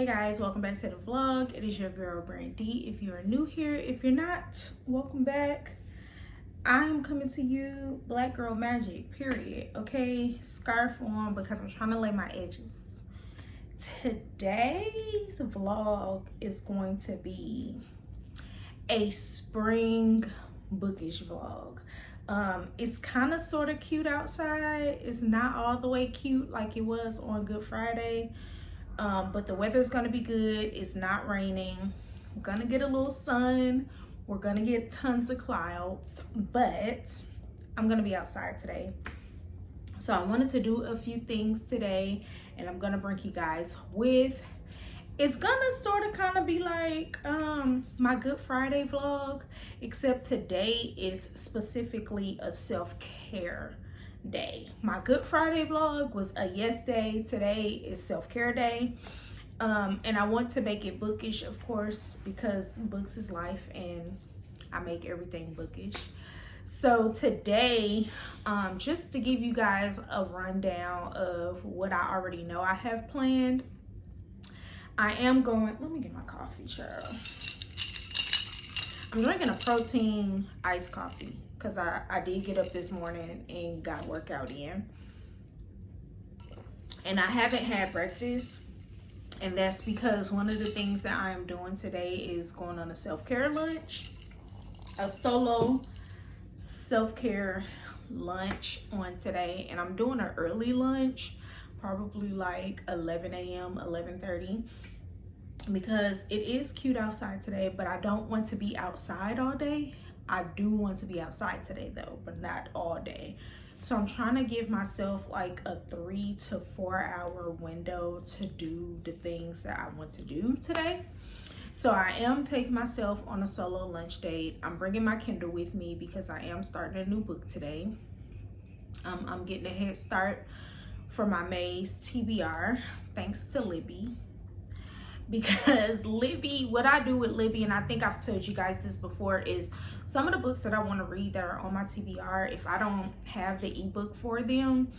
Hey guys, welcome back to the vlog. It is your girl Brandy. If you are new here, if you're not, welcome back. I'm coming to you black girl magic, period. Okay, scarf on because I'm trying to lay my edges. Today's vlog is going to be a spring bookish vlog. It's kind of sort of cute outside. It's not all the way cute like it was on Good Friday. But the weather's gonna be good. It's not raining. We're gonna get a little sun. We're gonna get tons of clouds, but I'm gonna be outside today. So I wanted to do a few things today, and I'm gonna bring you guys with. It's gonna sort of kind of be like my Good Friday vlog, except today is specifically a self-care day. My Good Friday vlog was a yes day. Today is self-care day, and I want to make it bookish, of course, because books is life and I make everything bookish. So today, just to give you guys a rundown of what I already know I have planned, I am going, let me get my coffee, child. I'm drinking a protein iced coffee because I did get up this morning and got workout in. And I haven't had breakfast. And that's because one of the things that I am doing today is going on a self-care lunch. A solo self-care lunch on today. And I'm doing an early lunch, probably like 11 a.m., 11:30. Because it is cute outside today, but I don't want to be outside all day. I do want to be outside today though, but not all day. So I'm trying to give myself like a 3 to 4 hour window to do the things that I want to do today. So I am taking myself on a solo lunch date. I'm bringing my Kindle with me because I am starting a new book today. I'm getting a head start for my May's TBR, thanks to Libby. Because Libby, what I do with Libby, and I think I've told you guys this before, is some of the books that I want to read that are on my TBR, if I don't have the ebook for them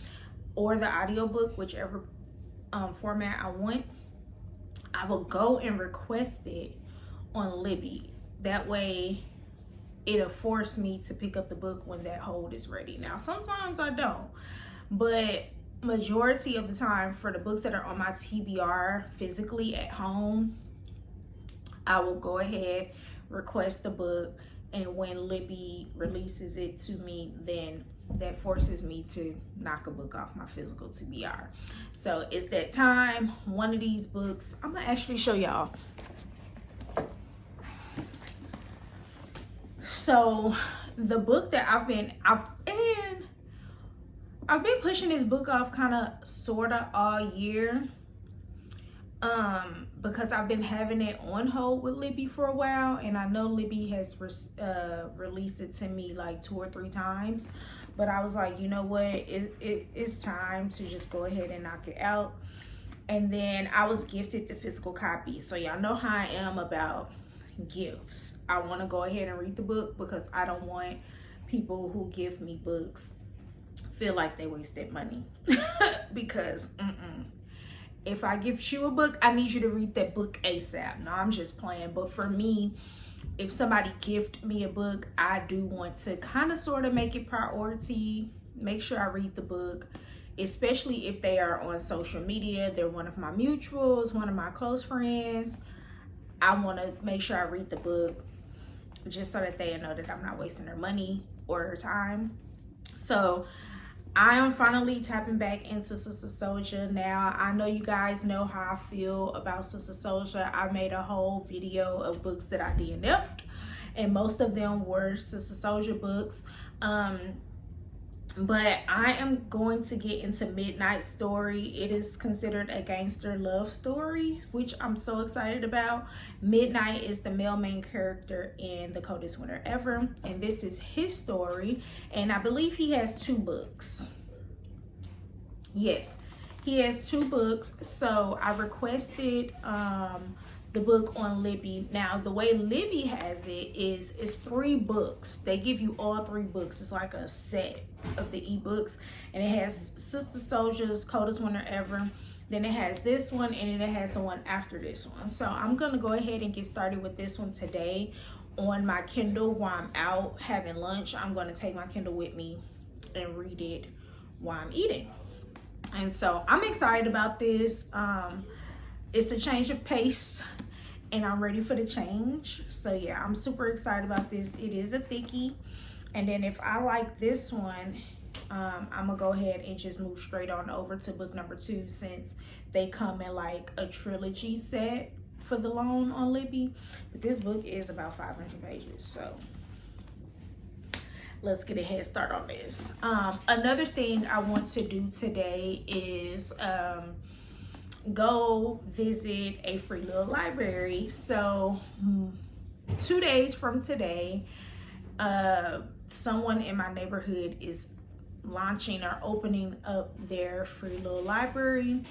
or the audiobook, whichever format I want, I will go and request it on Libby. That way it'll force me to pick up the book when that hold is ready. Now sometimes I don't, but majority of the time for the books that are on my TBR physically at home, I will go ahead, request the book, and when Libby releases it to me, then that forces me to knock a book off my physical TBR. So it's that time. One of these books, I'm gonna actually show y'all. So the book that I've been pushing this book off kind of sort of all year, because I've been having it on hold with Libby for a while, and I know Libby has released it to me like 2 or 3 times, but I was like, you know what, it's time to just go ahead and knock it out. And then I was gifted the physical copy, so y'all know how I am about gifts. I want to go ahead and read the book because I don't want people who give me books feel like they wasted money. Because if I give you a book, I need you to read that book ASAP. No, I'm just playing. But for me, if somebody gift me a book, I do want to kind of sort of make it priority, make sure I read the book, especially if they are on social media, they're one of my mutuals, one of my close friends. I want to make sure I read the book just so that they know that I'm not wasting their money or their time. So I am finally tapping back into Sister Souljah now. I know you guys know how I feel about Sister Souljah. I made a whole video of books that I DNF'd, and most of them were Sister Souljah books. But I am going to get into Midnight Story. It is considered a gangster love story, which I'm so excited about. Midnight is the male main character in The Coldest Winter Ever, and this is his story, and I believe he has 2 books. Yes, he has 2 books. So I requested the book on Libby. Now the way Libby has it is it's 3 books. They give you all 3 books. It's like a set of the ebooks, and it has Sister Souljah's Coldest Winter Ever, Then it has this one, and then it has the one after this one. So I'm gonna go ahead and get started with this one today on my Kindle while I'm out having lunch. I'm gonna take my Kindle with me and read it while I'm eating. And so I'm excited about this. It's a change of pace and I'm ready for the change. So yeah, I'm super excited about this. It is a thickie. And then if I like this one, I'm gonna go ahead and just move straight on over to book number 2, since they come in like a trilogy set for the loan on Libby. But this book is about 500 pages, so let's get a head start on this. Another thing I want to do today is go visit a free little library. So 2 days from today, someone in my neighborhood is launching or opening up their free little library.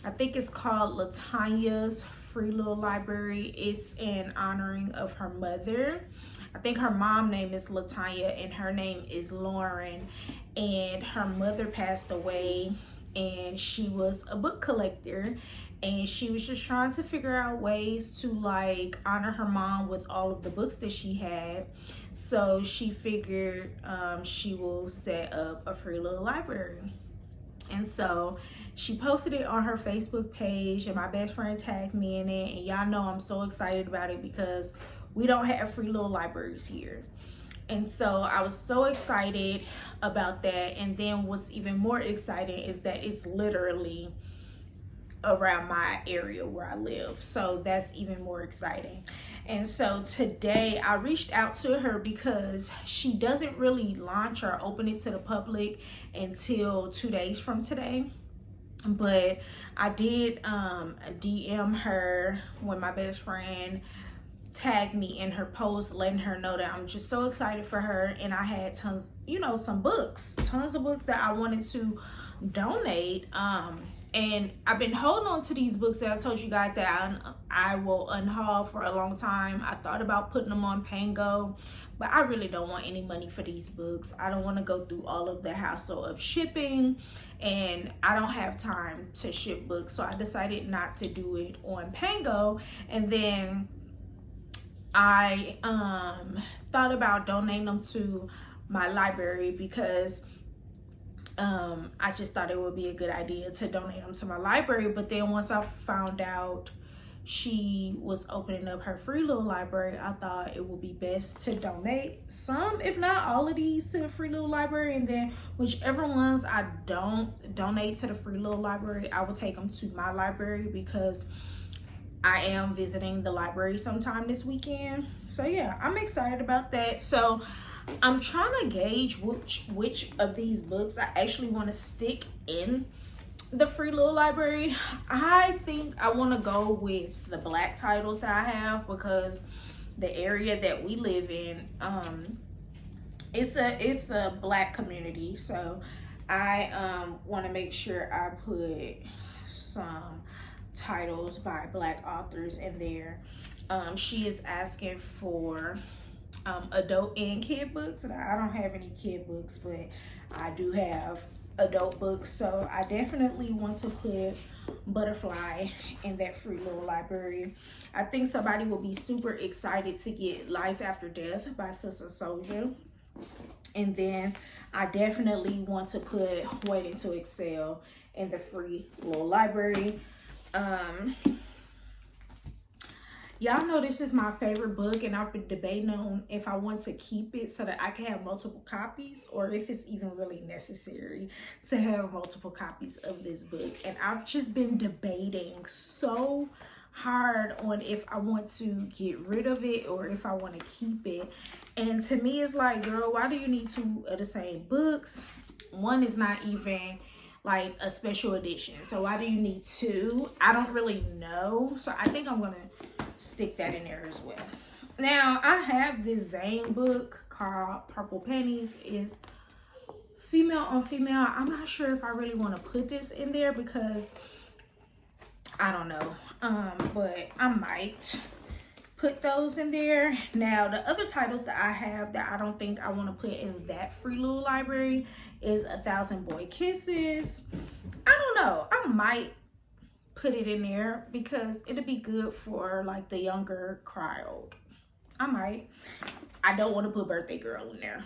I think it's called Latanya's Free Little Library. It's in honoring of her mother. I think her mom name is Latanya and her name is Lauren, and her mother passed away, and she was a book collector, and she was just trying to figure out ways to like honor her mom with all of the books that she had. So she figured she will set up a free little library. And so she posted it on her Facebook page, and my best friend tagged me in it. And y'all know I'm so excited about it because we don't have free little libraries here. And so I was so excited about that. And then what's even more exciting is that it's literally around my area where I live. So that's even more exciting. And so today I reached out to her because she doesn't really launch or open it to the public until 2 days from today. But I did DM her when my best friend tagged me in her post, letting her know that I'm just so excited for her. And I had tons, some books, tons of books that I wanted to donate. And I've been holding on to these books that I told you guys that I will unhaul for a long time. I thought about putting them on Pango, but I really don't want any money for these books. I don't want to go through all of the hassle of shipping, and I don't have time to ship books. So I decided not to do it on Pango. And then I thought about donating them to my library because I just thought it would be a good idea to donate them to my library. But then once I found out she was opening up her free little library, I thought it would be best to donate some, if not all of these, to the free little library. And then whichever ones I don't donate to the free little library, I will take them to my library because I am visiting the library sometime this weekend. So yeah, I'm excited about that. So I'm trying to gauge which of these books I actually want to stick in the free little library. I think I want to go with the Black titles that I have because the area that we live in, it's a Black community. So I want to make sure I put some titles by Black authors in there. She is asking for adult and kid books, and I don't have any kid books, but I do have adult books. So I definitely want to put Butterfly in that free little library. I think somebody will be super excited to get Life After Death by Sister Soldier. And then I definitely want to put Waiting to Excel in the free little library. Y'all know this is my favorite book, and I've been debating on if I want to keep it so that I can have multiple copies, or if it's even really necessary to have multiple copies of this book. And I've just been debating so hard on if I want to get rid of it or if I want to keep it. And to me, it's like, girl, why do you need 2 of the same books? One is not even like a special edition, so why do you need 2? I don't really know. So I think I'm gonna stick that in there as well. Now I have this Zane book called Purple Panties. It's female on female. I'm not sure if I really want to put this in there because I don't know, but I might put those in there. Now the other titles that I have that I don't think I want to put in that free little library is 1,000 Boy Kisses. I don't know, I might put it in there because it'll be good for like the younger crowd. I might. I don't want to put birthday girl in there.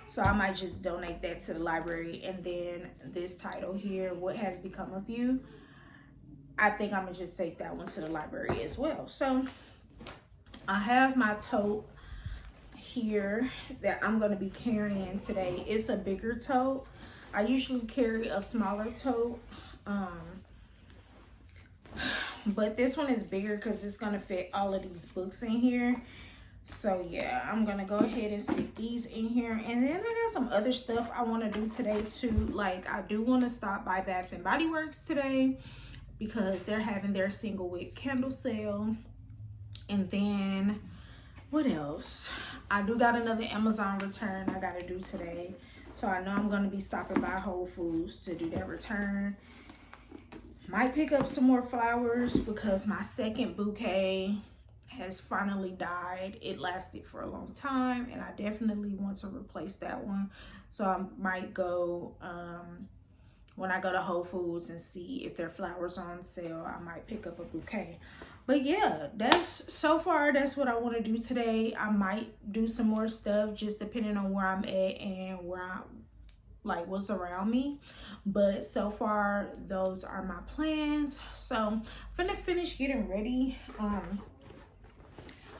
So I might just donate that to the library. And then this title here, What Has Become of You, I think I'm gonna just take that one to the library as well. So I have my tote here that I'm gonna be carrying today. It's a bigger tote. I usually carry a smaller tote, but this one is bigger because it's gonna fit all of these books in here. So yeah, I'm gonna go ahead and stick these in here. And then I got some other stuff I want to do today too. Like I do want to stop by Bath and Body Works today because they're having their single wick candle sale. And then what else? I do got another Amazon return I gotta do today. So I know I'm gonna be stopping by Whole Foods to do that return. Might pick up some more flowers because my second bouquet has finally died. It lasted for a long time and I definitely want to replace that one. So I might go when I go to Whole Foods and see if their flowers are on sale. I might pick up a bouquet. But yeah, that's so far that's what I want to do today. I might do some more stuff just depending on where I'm at and where I'm like what's around me. But so far those are my plans. So I'm gonna finish getting ready.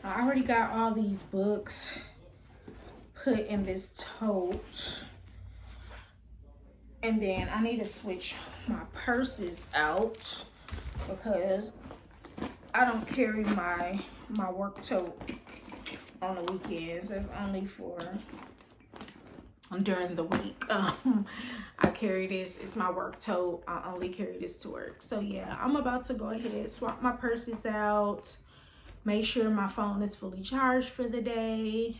I already got all these books put in this tote. And then I need to switch my purses out because I don't carry my work tote on the weekends. That's only for during the week. I carry this. It's my work tote. I only carry this to work. So yeah, I'm about to go ahead and swap my purses out. Make sure my phone is fully charged for the day.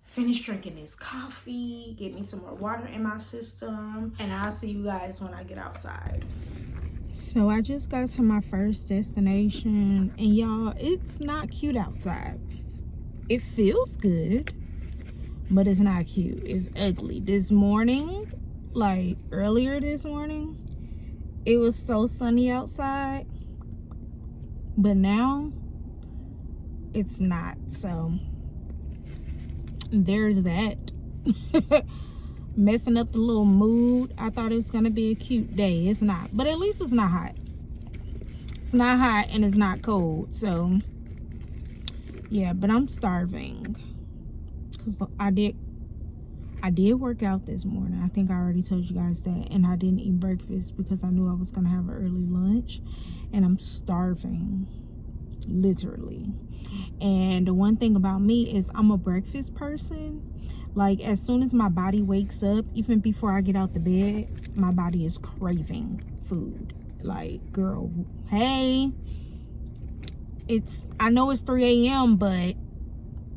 Finish drinking this coffee. Get me some more water in my system. And I'll see you guys when I get outside. So I just got to my first destination. And y'all, it's not cute outside. It feels good, but it's not cute. It's ugly. This morning, like earlier this morning, it was so sunny outside. But now, it's not. So there's that. Messing up the little mood. I thought it was gonna be a cute day. It's not, but at least it's not hot. It's not hot and it's not cold. So yeah, but I'm starving because I did work out this morning. I think I already told you guys that. And I didn't eat breakfast because I knew I was gonna have an early lunch. And I'm starving, literally. And the one thing about me is I'm a breakfast person. Like as soon as my body wakes up, even before I get out the bed, my body is craving food. Like, girl, hey, I know it's 3 a.m., but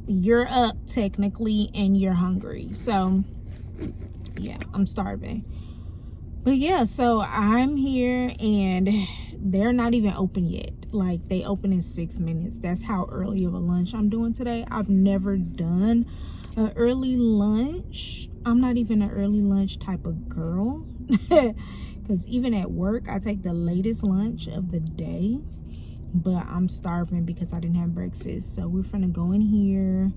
you're up technically and you're hungry. So yeah, I'm starving. But yeah, so I'm here and they're not even open yet. Like they open in 6 minutes. That's how early of a lunch I'm doing today. I've never done an early lunch. I'm not even an early lunch type of girl. Because even at work, I take the latest lunch of the day. But I'm starving because I didn't have breakfast. So we're finna go in here,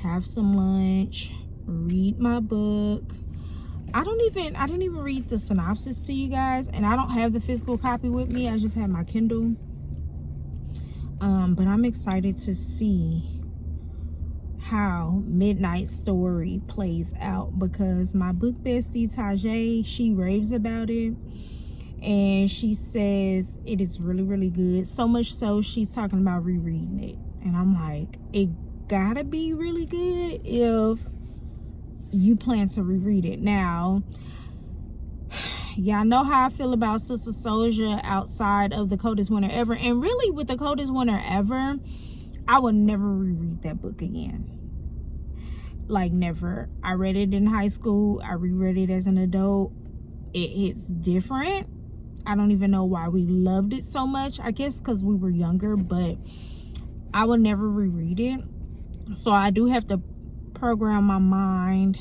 have some lunch, read my book. I didn't even read the synopsis to you guys. And I don't have the physical copy with me. I just have my Kindle. But I'm excited to see how Midnight Story plays out because my book bestie Tajay, she raves about it and she says it is really, really good. So much so she's talking about rereading it. And I'm like, it gotta be really good if you plan to reread it. Now, y'all know how I feel about Sister Soldier outside of The Coldest Winter Ever. And really with The Coldest Winter Ever, I would never reread that book again. Like never. I read it in high school. I reread it as an adult. It's different. I don't even know why we loved it so much. I guess because we were younger, but I would never reread it. So I do have to program my mind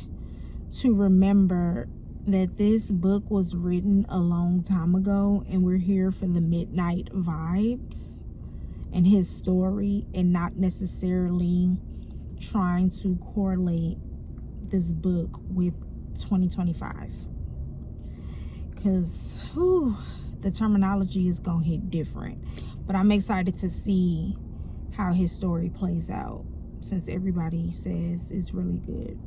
to remember that this book was written a long time ago, and we're here for the midnight vibes and his story, and not necessarily trying to correlate this book with 2025, because the terminology is gonna hit different. But I'm excited to see how his story plays out, since everybody says it's really good.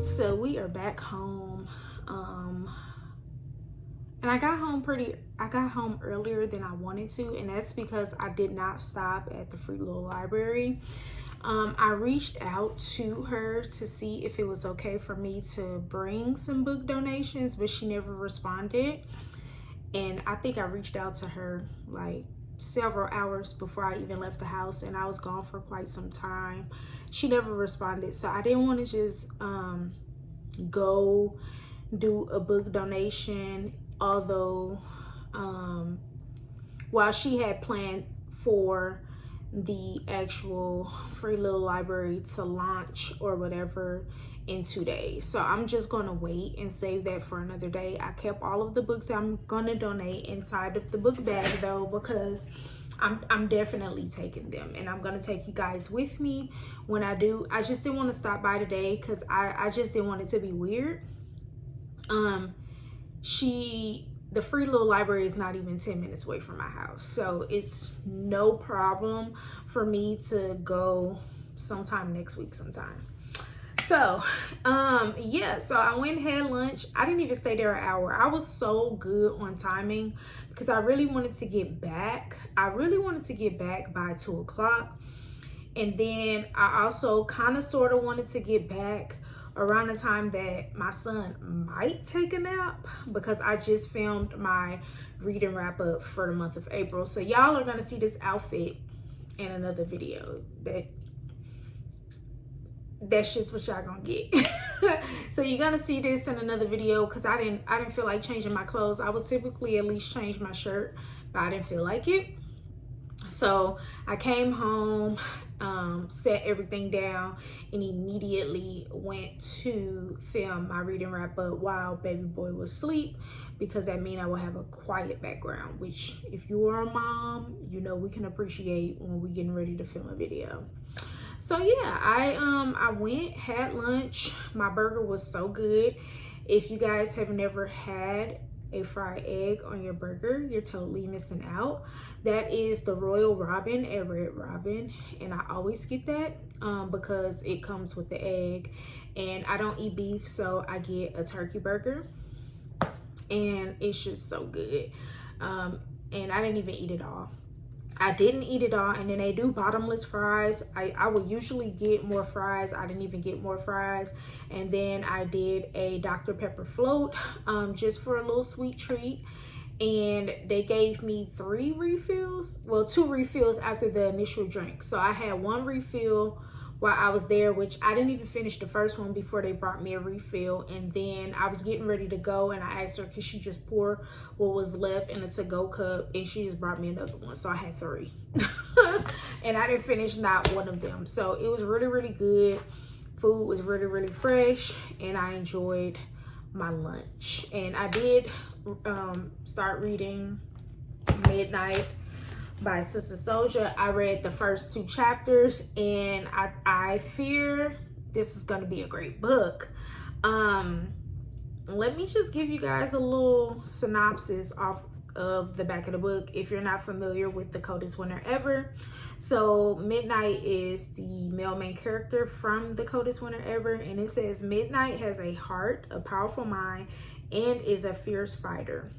So we are back home, and I got home earlier than I wanted to, and that's because I did not stop at the free little library. I reached out to her to see if it was okay for me to bring some book donations, but she never responded. And I think I reached out to her like several hours before I even left the house, and I was gone for quite some time. She never responded, so I didn't want to just go do a book donation, although while she had planned for the actual free little library to launch or whatever in 2 days. So I'm just gonna wait and save that for another day. I kept all of the books that I'm gonna donate inside of the book bag though, because I'm definitely taking them, and I'm gonna take you guys with me when I do. I just didn't want to stop by today because I just didn't want it to be weird. The free little library is not even 10 minutes away from my house, so it's no problem for me to go sometime next week sometime. So yeah, so I went and had lunch. I didn't even stay there an hour. I was so good on timing because I really wanted to get back. I really wanted to get back by 2 o'clock. And then I also kind of sort of wanted to get back around the time that my son might take a nap, because I just filmed my reading wrap up for the month of April. So y'all are gonna see this outfit in another video. That's just what y'all gonna get. So you're gonna see this in another video because I didn't feel like changing my clothes. I would typically at least change my shirt, but I didn't feel like it. So I came home, set everything down, and immediately went to film my reading wrap up while baby boy was asleep, because that means I will have a quiet background, which if you are a mom, you know we can appreciate when we're getting ready to film a video. So yeah, I went, had lunch. My burger was so good. If you guys have never had a fried egg on your burger, you're totally missing out. That is the Royal Robin at Red Robin, and I always get that because it comes with the egg, and I don't eat beef, so I get a turkey burger, and it's just so good. And I didn't even eat it all. I didn't eat it all, and then they do bottomless fries. I would usually get more fries. I didn't even get more fries. And then I did a Dr. Pepper float, just for a little sweet treat. And they gave me 3 refills. Well, 2 refills after the initial drink. So I had 1 refill while I was there, which I didn't even finish the first one before they brought me a refill. And then I was getting ready to go, and I asked her, could she just pour what was left in a to-go cup, and she just brought me another one. So I had 3. And I didn't finish not one of them. So it was really, really good. Food was really, really fresh, and I enjoyed my lunch. And I did start reading Midnight by Sister Soldier. I read the first 2 chapters, and I fear this is going to be a great book. Let me just give you guys a little synopsis off of the back of the book if you're not familiar with The Coldest Winter Ever. So Midnight is the male main character from The Coldest Winter Ever, and it says Midnight has a heart, a powerful mind, and is a fierce fighter.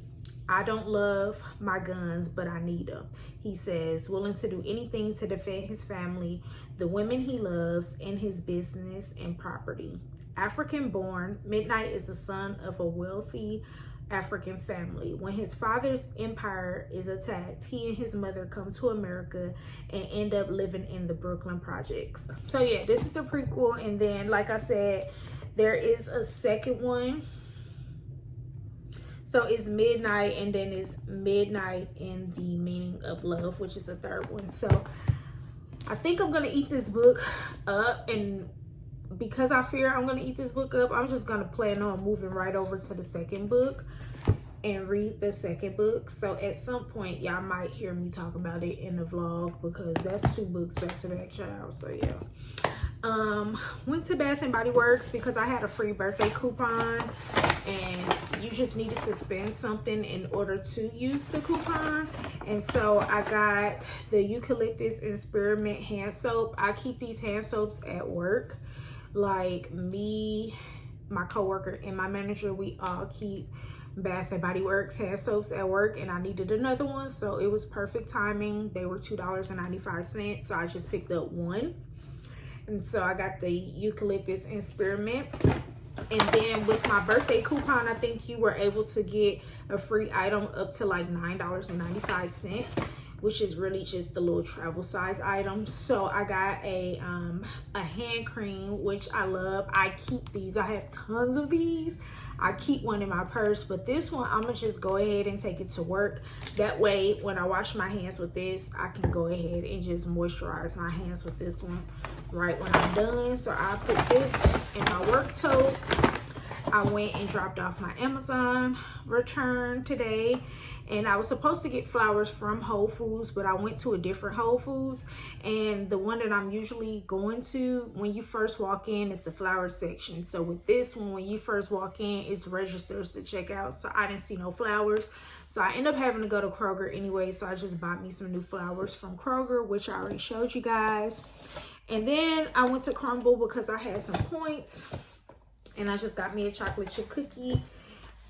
I don't love my guns, but I need them, he says, willing to do anything to defend his family, the women he loves, and his business and property. African born, Midnight is the son of a wealthy African family. When his father's empire is attacked, he and his mother come to America and end up living in the Brooklyn projects. So yeah, this is a prequel, and then like I said, there is a second one. So it's Midnight, and then it's Midnight in the Meaning of Love, which is the third one. So I think I'm gonna eat this book up, and because I fear I'm gonna eat this book up, I'm just gonna plan on moving right over to the second book and read the second book. So at some point y'all might hear me talk about it in the vlog, because that's 2 books back to back, child. So yeah. Went to Bath and Body Works because I had a free birthday coupon, and you just needed to spend something in order to use the coupon. And so I got the eucalyptus and spearmint hand soap. I keep these hand soaps at work. Like me, my coworker, and my manager, we all keep Bath and Body Works hand soaps at work, and I needed another one, so it was perfect timing. They were $2.95, so I just picked up 1. And so I got the eucalyptus and spearmint. And then with my birthday coupon, I think you were able to get a free item up to like $9.95, which is really just the little travel size item. So I got a hand cream, which I love. I keep these. I have tons of these. I keep one in my purse, but this one I'm gonna just go ahead and take it to work. That way when I wash my hands with this, I can go ahead and just moisturize my hands with this one right when I'm done. So I put this in my work tote. I went and dropped off my Amazon return today, and I was supposed to get flowers from Whole Foods, but I went to a different Whole Foods, and the one that I'm usually going to when you first walk in is the flower section. So with this one, when you first walk in, it's registers to check out, so I didn't see no flowers. So I end up having to go to Kroger anyway, so I just bought me some new flowers from Kroger, which I already showed you guys. And then I went to Crumble because I had some points, and I just got me a chocolate chip cookie.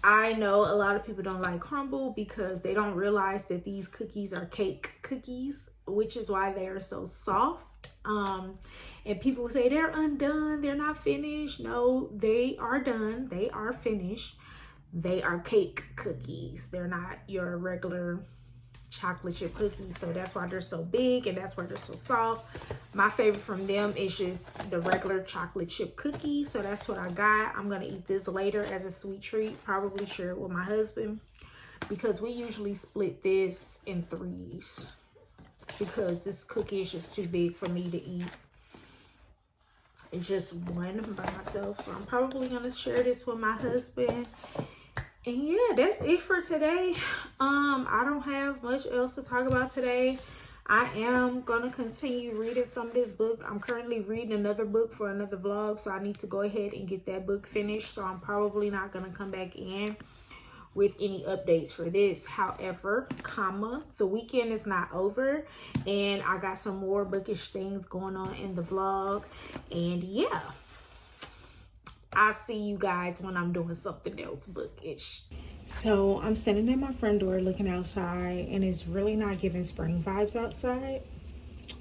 I know a lot of people don't like Crumble because they don't realize that these cookies are cake cookies, which is why they are so soft. And people say they're undone, they're not finished. No, they are done, they are finished. They are cake cookies. They're not your regular chocolate chip cookies, so that's why they're so big and that's why they're so soft. My favorite from them is just the regular chocolate chip cookie, so that's what I got. I'm gonna eat this later as a sweet treat, probably share it with my husband, because we usually split this in 3s because this cookie is just too big for me to eat. It's just one by myself, so I'm probably gonna share this with my husband. And yeah, that's it for today. I don't have much else to talk about today. I am gonna continue reading some of this book. I'm currently reading another book for another vlog, so I need to go ahead and get that book finished. So I'm probably not gonna come back in with any updates for this. However, the weekend is not over, and I got some more bookish things going on in the vlog. And yeah, I'll see you guys when I'm doing something else bookish. So I'm standing at my front door looking outside, and it's really not giving spring vibes outside.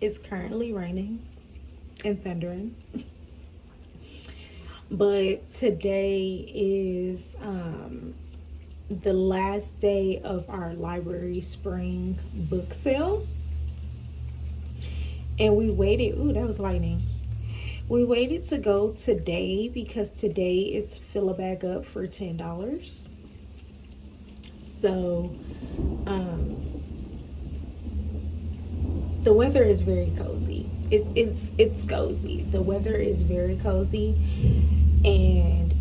It's currently raining and thundering. But today is the last day of our library spring book sale. And we waited. Ooh, that was lightning. We waited to go today because today is fill a bag up for $10. So the weather is very cozy. It's cozy. The weather is very cozy, and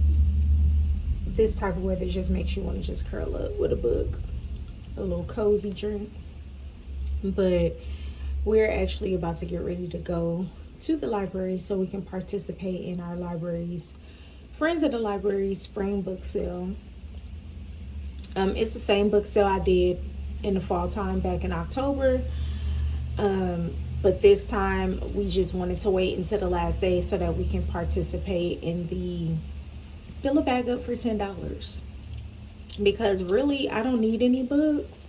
this type of weather just makes you want to just curl up with a book, a little cozy drink. But we're actually about to get ready to go to the library so we can participate in our library's Friends of the Library spring book sale. It's the same book sale I did in the fall time back in October. But this time we just wanted to wait until the last day so that we can participate in the fill a bag up for $10. Because really, I don't need any books,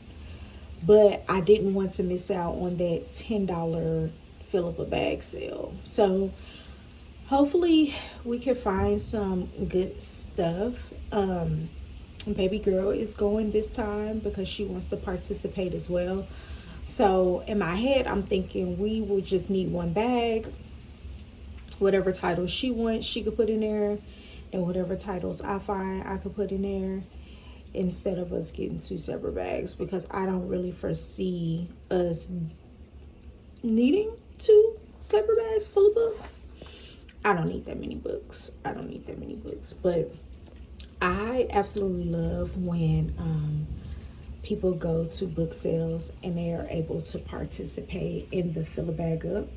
but I didn't want to miss out on that $10 fill up a bag sale. So hopefully we can find some good stuff. Baby girl is going this time because she wants to participate as well. So in my head, I'm thinking we will just need one bag. Whatever titles she wants, she could put in there. And whatever titles I find, I could put in there. Instead of us getting two separate bags. Because I don't really foresee us needing two separate bags full of books. I don't need that many books. But I absolutely love when people go to book sales and they are able to participate in the fill a bag up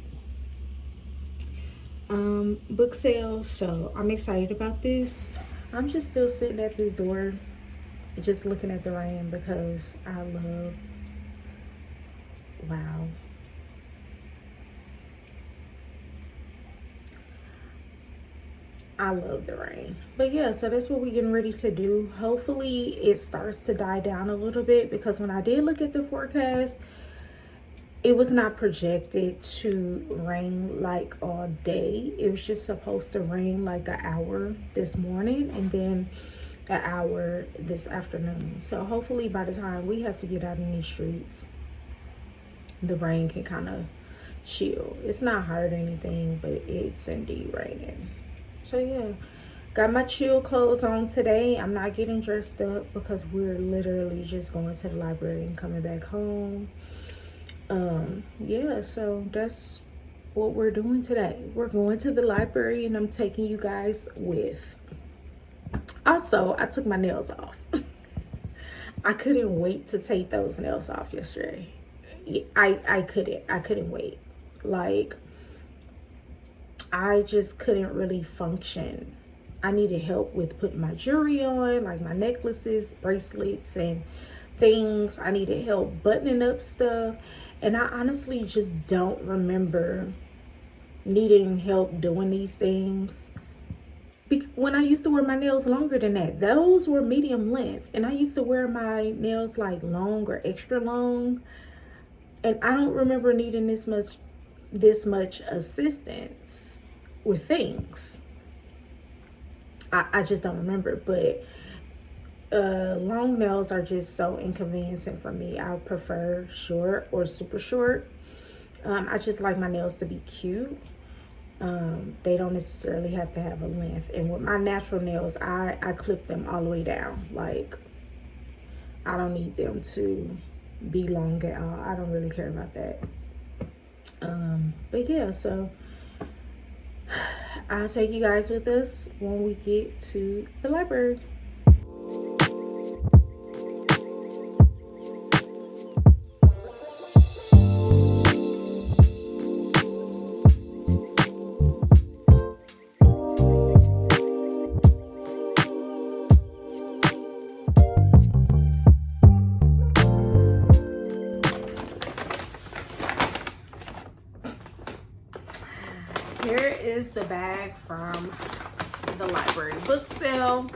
book sale. So I'm excited about this. I'm just still sitting at this door just looking at the rain because I love, wow. I love the rain. But yeah, so that's what we're getting ready to do. Hopefully it starts to die down a little bit because when I did look at the forecast, it was not projected to rain like all day. It was just supposed to rain like an hour this morning and then an hour this afternoon. So hopefully by the time we have to get out in these streets, the rain can kind of chill. It's not hard or anything, but it's indeed raining. So yeah, got my chill clothes on today. I'm not getting dressed up because we're literally just going to the library and coming back home. Yeah, so that's what we're doing today. We're going to the library and I'm taking you guys with. Also, I took my nails off. I couldn't wait to take those nails off yesterday. I couldn't wait. Like, I just couldn't really function. I needed help with putting my jewelry on, like my necklaces, bracelets, and things. I needed help buttoning up stuff. And I honestly just don't remember needing help doing these things. When I used to wear my nails longer than that, those were medium length. And I used to wear my nails like long or extra long. And I don't remember needing this much assistance with things. I just don't remember. But long nails are just so inconveniencing for me. I prefer short or super short. I just like my nails to be cute. They don't necessarily have to have a length. And with my natural nails, I clip them all the way down. Like, I don't need them to be long at all. I don't really care about that. But yeah, so I'll take you guys with us when we get to the library. Here is the bag from the library book sale.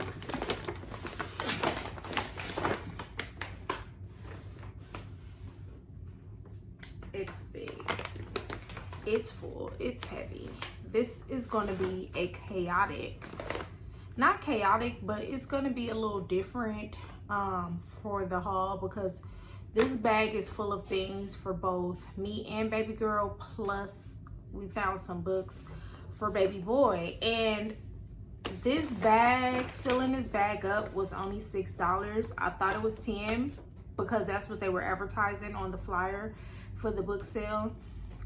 It's full, it's heavy. This is going to be a chaotic, not chaotic, but it's going to be a little different for the haul, because this bag is full of things for both me and baby girl, plus we found some books for baby boy. And this bag, filling this bag up, was only $6. I thought it was 10 because that's what they were advertising on the flyer for the book sale.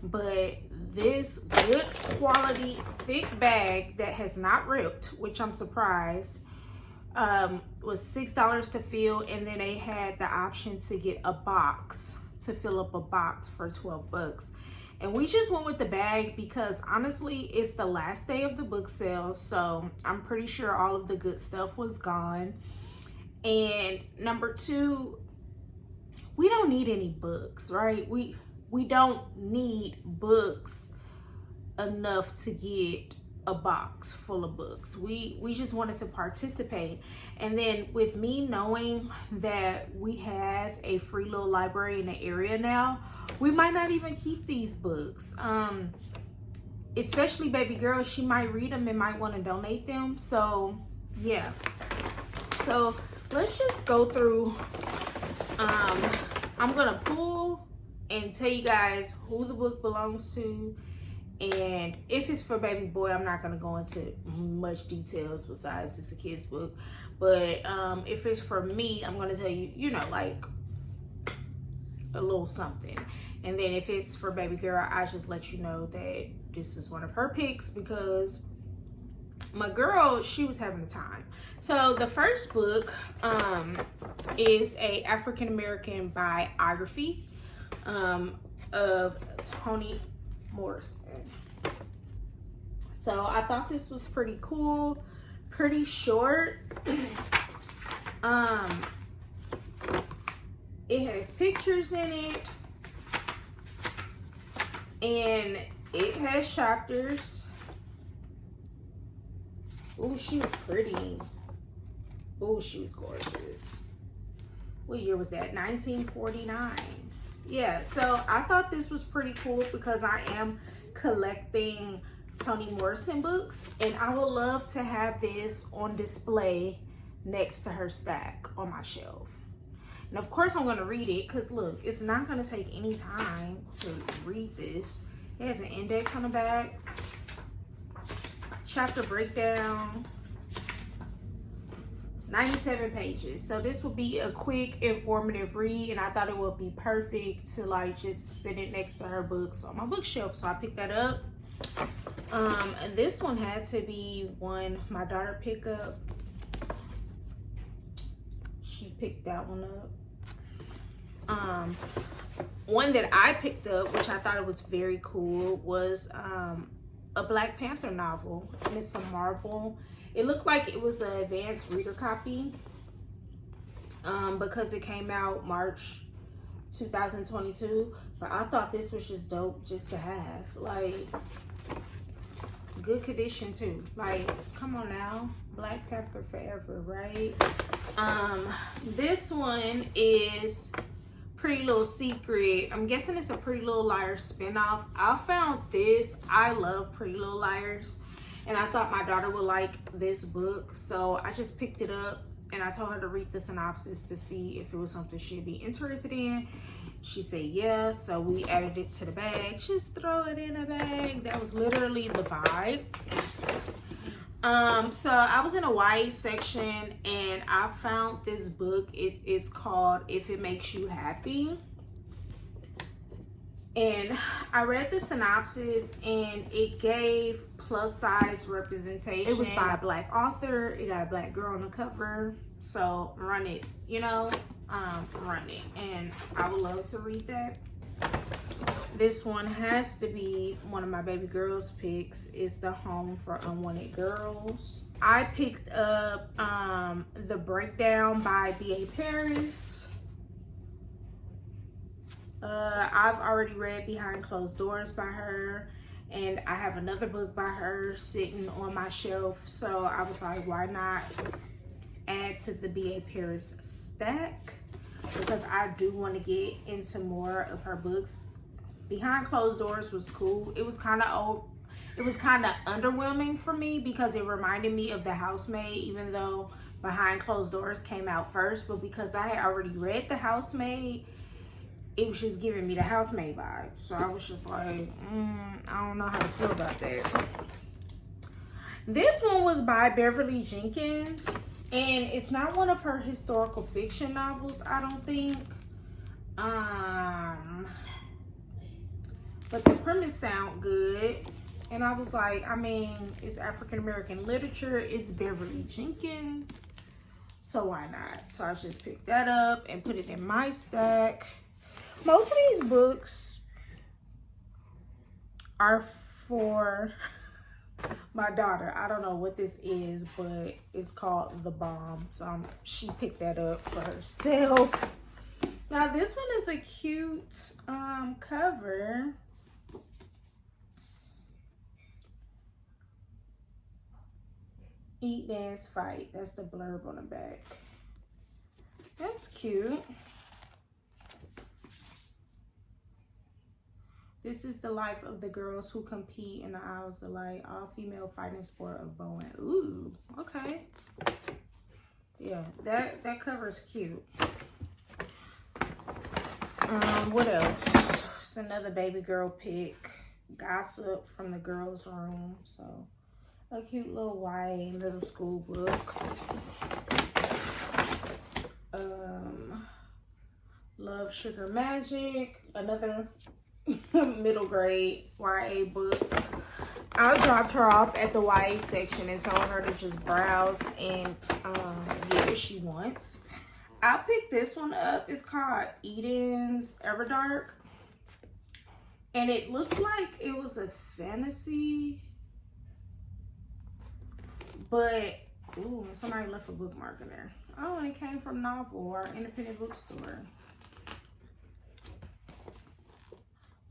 But this good quality thick bag that has not ripped, which I'm surprised, was $6 to fill, and then they had the option to get a box to fill up a box for 12 bucks. And we just went with the bag because honestly it's the last day of the book sale, so I'm pretty sure all of the good stuff was gone. And number two, we don't need any books, right? We don't need books enough to get a box full of books. We just wanted to participate. And then with me knowing that we have a free little library in the area now, we might not even keep these books. Especially baby girl, she might read them and might want to donate them. So yeah, so let's just go through. I'm gonna pull and tell you guys who the book belongs to, and if it's for baby boy, I'm not gonna go into much details besides it's a kid's book. But if it's for me, I'm gonna tell you, you know, like a little something. And then if it's for baby girl, I just let you know that this is one of her picks because my girl, she was having a time. So the first book is a African-American biography of Toni Morrison. So I thought this was pretty cool, pretty short. It has pictures in it, and it has chapters. Oh, she was pretty. Oh, she was gorgeous. What year was that? 1949. Yeah, so I thought this was pretty cool because I am collecting Toni Morrison books, and I would love to have this on display next to her stack on my shelf. And of course I'm going to read it because look, it's not going to take any time to read this. It has an index on the back, chapter breakdown, 97 pages. So this will be a quick, informative read, and I thought it would be perfect to like just sit it next to her books on my bookshelf. So I picked that up. And this one had to be one my daughter picked up. She picked that one up. One that I picked up, which I thought it was very cool, was a Black Panther novel, and it's a Marvel. It looked like it was an advanced reader copy because it came out March 2022, but I thought this was just dope just to have. Like, good condition too. Like, come on now, Black Panther forever, right? This one is Pretty Little Secret. I'm guessing it's a Pretty Little Liars spinoff. I found this. I love Pretty Little Liars, and I thought my daughter would like this book, so I just picked it up and I told her to read the synopsis to see if it was something she'd be interested in. She said yeah, so we added it to the bag. Just throw it in a bag. That was literally the vibe. So I was in a YA section and I found this book. It is called If It Makes You Happy. And I read the synopsis and it gave plus size representation. It was by a Black author. It got a Black girl on the cover. So run it, you know, run it. And I would love to read that. This one has to be one of my baby girls' picks. Is The Home for Unwanted Girls. I picked up The Breakdown by B.A. Paris. I've already read Behind Closed Doors by her, and I have another book by her sitting on my shelf, so I was like, why not add to the B.A. Paris stack, because I do want to get into more of her books. Behind Closed Doors was cool. It was kind of old. It was kind of underwhelming for me because it reminded me of The Housemaid, even though Behind Closed Doors came out first. But because I had already read The Housemaid, it was just giving me The Housemaid vibe. So I was just like, I don't know how to feel about that. This one was by Beverly Jenkins, and it's not one of her historical fiction novels, I don't think. But the premise sound good. And I was like, I mean, it's African-American literature. It's Beverly Jenkins. So why not? So I just picked that up and put it in my stack. Most of these books are for my daughter. I don't know what this is, but it's called The Bomb. So she picked that up for herself. Now this one is a cute cover. Eat, Dance, Fight. That's the blurb on the back. That's cute. This is the life of the girls who compete in the Isles of Light, all-female fighting sport of bowing. Ooh, okay. Yeah, that cover is cute. What else? It's another baby girl pick. Gossip from the Girls' Room. So, a cute little YA middle school book. Love, Sugar, Magic. Another middle grade YA book. I dropped her off at the YA section and told her to just browse and get what she wants. I picked this one up. It's called Eden's Everdark. And it looked like it was a fantasy. But, ooh, somebody left a bookmark in there. Oh, and it came from Novel or independent bookstore.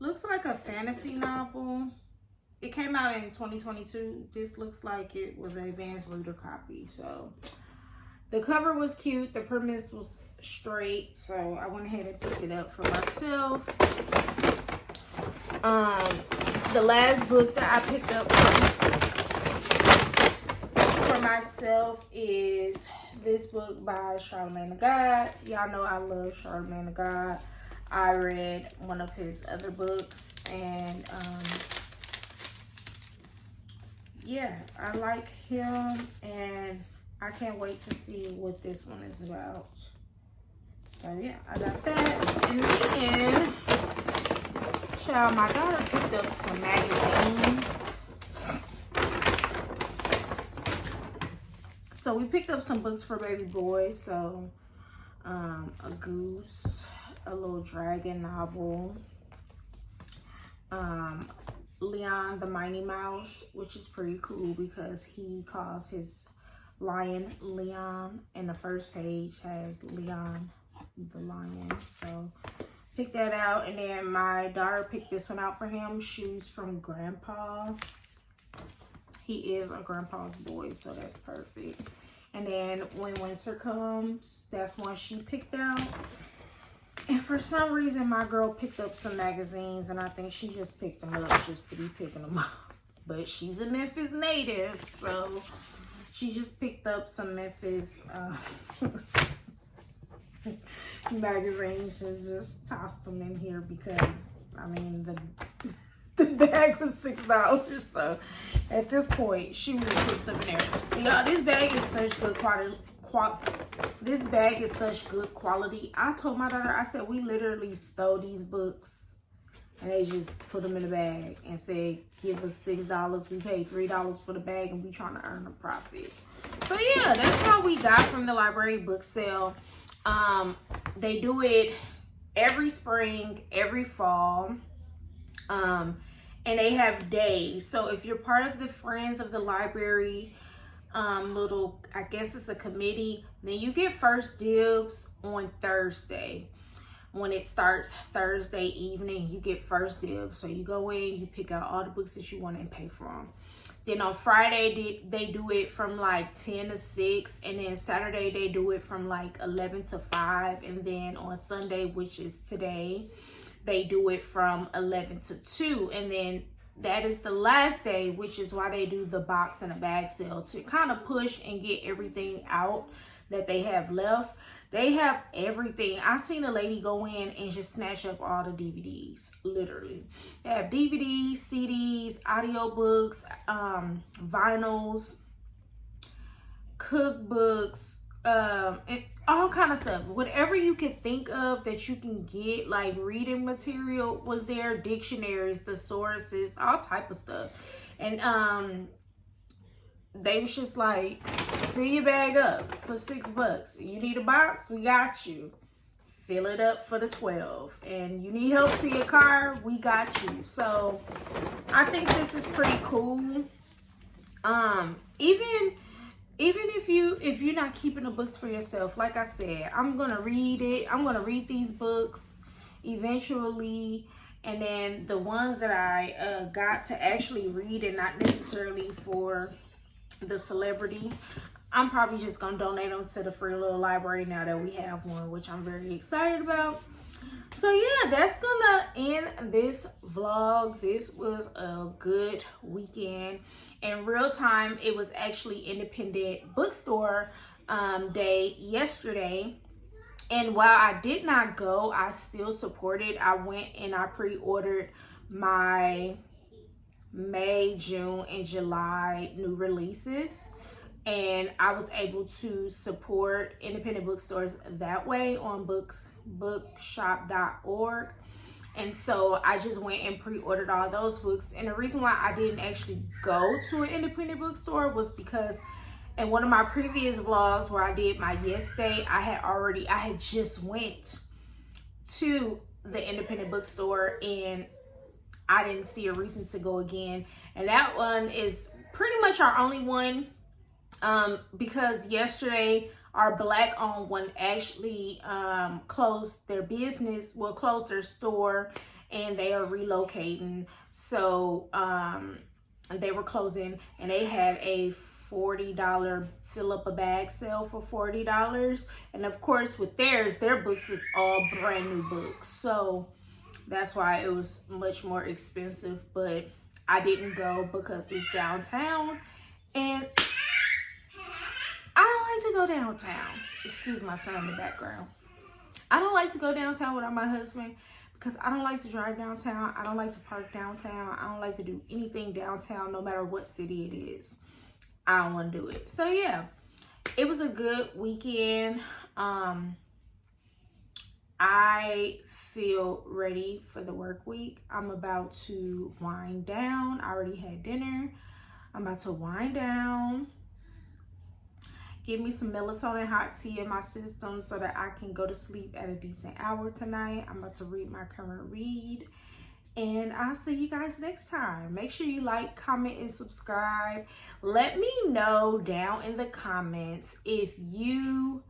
Looks like a fantasy novel. It came out in 2022. This looks like it was an advanced reader copy. So the cover was cute. The premise was straight. So I went ahead and picked it up for myself. The last book that I picked up for myself is this book by Charlemagne the God. Y'all know I love Charlemagne the God. I read one of his other books and yeah, I like him and I can't wait to see what this one is about. So yeah, I got that. And then, child, my daughter picked up some magazines. So we picked up some books for baby boy. So a goose, a little dragon novel, Leon the Mighty Mouse, which is pretty cool because he calls his lion Leon, and the first page has Leon the lion. So pick that out. And then my daughter picked this one out for him, Shoes from Grandpa. He is a grandpa's boy, so that's perfect. And then When Winter Comes, that's one she picked out. And for some reason, my girl picked up some magazines, and I think she just picked them up just to be picking them up. But she's a Memphis native, so she just picked up some Memphis magazines and just tossed them in here because, I mean, the bag was $6. So at this point, she would have put them in there. Y'all, this bag is such good quality. This bag is such good quality. I told my daughter, I said, we literally stole these books and they just put them in the bag and said, give us $6. We paid $3 for the bag and we trying to earn a profit. So yeah, that's how we got from the library book sale. They do it every spring, every fall. And they have days. So if you're part of the Friends of the Library little, I guess it's a committee, then you get first dibs on Thursday. When it starts Thursday evening, you get first dibs. So you go in, you pick out all the books that you want and pay for them. Then on Friday, they do it from like 10 to 6. And then Saturday, they do it from like 11 to 5. And then on Sunday, which is today, they do it from 11 to 2, and then that is the last day, which is why they do the box and a bag sale, to kind of push and get everything out that they have left. They have everything. I seen a lady go in and just snatch up all the DVDs, literally. They have DVDs, CDs, audiobooks, vinyls, cookbooks, and all kind of stuff. Whatever you could think of that you can get, like reading material was there, dictionaries, thesauruses, all type of stuff. And they was just like, fill your bag up for $6. You need a box? We got you. Fill it up for the 12. And you need help to your car? We got you. So I think this is pretty cool. Even if you're not keeping the books for yourself, like I said, I'm gonna read it. I'm gonna read these books eventually. And then the ones that I got to actually read, and not necessarily for the celebrity, I'm probably just gonna donate them to the free little library now that we have one, which I'm very excited about. So yeah, that's gonna end this vlog. This was a good weekend. In real time, it was actually independent bookstore day yesterday. And while I did not go, I still supported. I went and I pre-ordered my May, June, and July new releases, and I was able to support independent bookstores that way on bookshop.org. And so I just went and pre-ordered all those books. And the reason why I didn't actually go to an independent bookstore was because in one of my previous vlogs where I did my yes day, I had just went to the independent bookstore and I didn't see a reason to go again. And that one is pretty much our only one, because yesterday our black owned one actually closed their business, closed their store, and they are relocating. So they were closing, and they had a $40 fill up a bag sale for $40. And of course with theirs, their books is all brand new books. So that's why it was much more expensive, but I didn't go because it's downtown, and I don't like to go downtown. Excuse my son in the background. I don't like to go downtown without my husband because I don't like to drive downtown. I don't like to park downtown. I don't like to do anything downtown, no matter what city it is. I don't want to do it. So yeah, it was a good weekend. I feel ready for the work week. I'm about to wind down. I already had dinner. I'm about to wind down. Give me some melatonin hot tea in my system so that I can go to sleep at a decent hour tonight. I'm about to read my current read. And I'll see you guys next time. Make sure you like, comment, and subscribe. Let me know down in the comments if you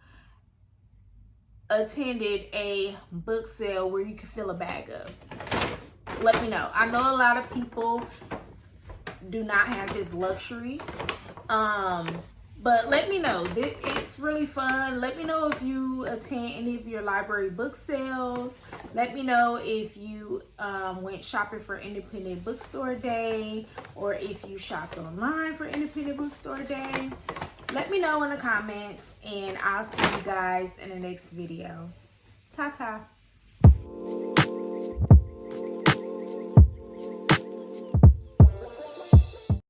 attended a book sale where you could fill a bag up. Let me know. I know a lot of people do not have this luxury, but let me know. It's really fun. Let me know if you attend any of your library book sales. Let me know if you went shopping for Independent Bookstore Day, or if you shopped online for Independent Bookstore Day. Let me know in the comments, and I'll see you guys in the next video. Ta-ta.